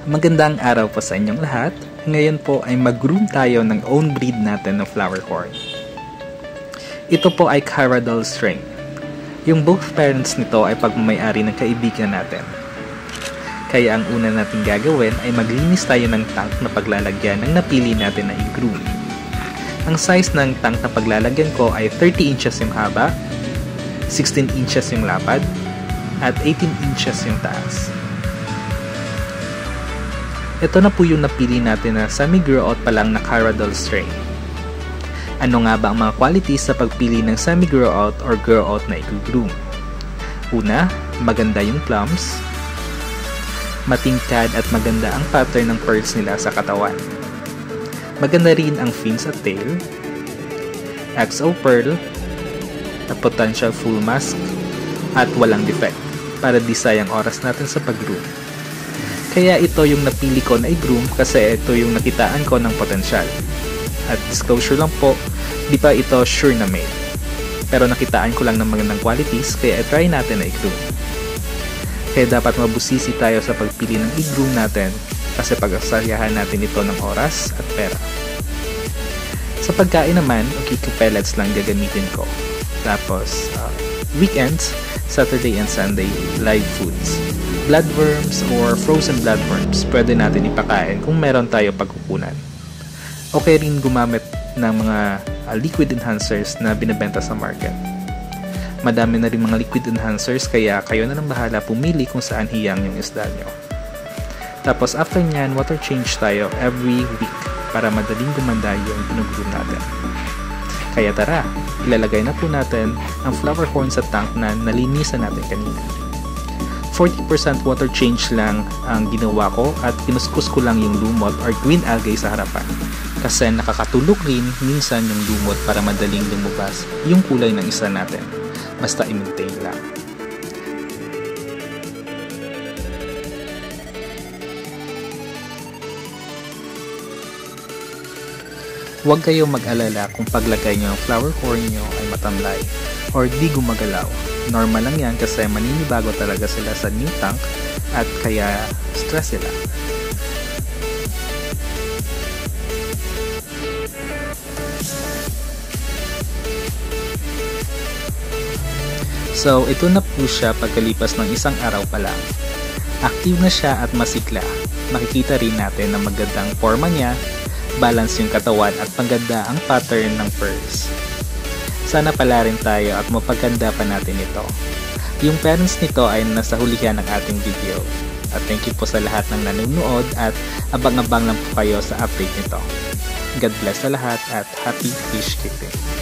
Magandang araw po sa inyong lahat. Ngayon po ay mag-groom tayo ng own breed natin ng flower horn. Ito po ay Caradal strain. Yung both parents nito ay pagmamayari ng kaibigan natin. Kaya ang una natin gagawin ay maglinis tayo ng tank na paglalagyan ng napili natin na i-groom. Ang size ng tank na paglalagyan ko ay 30 inches yung haba, 16 inches yung lapad, at 18 inches yung taas. Ito na po yung napili natin na semi-grow-out pa lang na Caradal strain. Ano nga ba ang mga qualities sa pagpili ng semi-grow-out or grow-out na i-groom? Una, maganda yung plums. Matingkad at maganda ang pattern ng pearls nila sa katawan. Maganda rin ang fins at tail. XO pearl, a potential full mask, at walang defect para di sayang oras natin sa pag-groom. Kaya ito yung napili ko na i-groom kasi ito yung nakitaan ko ng potensyal. At disclosure lang po, di pa ito sure na male. Pero nakitaan ko lang ng magandang qualities kaya try natin na i-groom. Kaya dapat mabusisi tayo sa pagpili ng i-groom natin kasi pag-asayahan natin ito ng oras at pera. Sa pagkain naman, Okiko pellets lang gagamitin ko. Tapos, weekends, Saturday and Sunday, live foods. Bloodworms or frozen bloodworms, pwede natin ipakain kung meron tayo pagkukunan. Okay rin gumamit ng mga liquid enhancers na binibenta sa market. Madami na rin mga liquid enhancers kaya kayo na lang bahala pumili kung saan hiyang yung isda nyo. Tapos after nyan, water change tayo every week para madaling gumanda yung ginugroom natin. Kaya tara, ilalagay na po natin ang flower horn sa tank na nalinisan natin kanina. 40% water change lang ang ginawa ko at pinuskus ko lang yung lumot or green algae sa harapan. Kasi nakakatulog rin minsan yung lumot para madaling lumabas yung kulay ng isa natin. Basta i-maintain lang. Huwag kayong mag-alala kung paglagay nyo ng flower horn nyo ay matamlay or di gumagalaw. Normal lang yan kasi maninibago talaga sila sa new tank at kaya stress sila. So, ito na po siya pagkalipas ng isang araw pa lang. Active na siya at masikla. Makikita rin natin na magandang forma niya, balance yung katawan at maganda ang pattern ng pearls. Sana pala rin tayo at mapaganda pa natin ito. Yung parents nito ay nasa hulihan ng ating video. At thank you po sa lahat ng nanonood at abang-abang lang po kayo sa update nito. God bless sa lahat at happy fish keeping!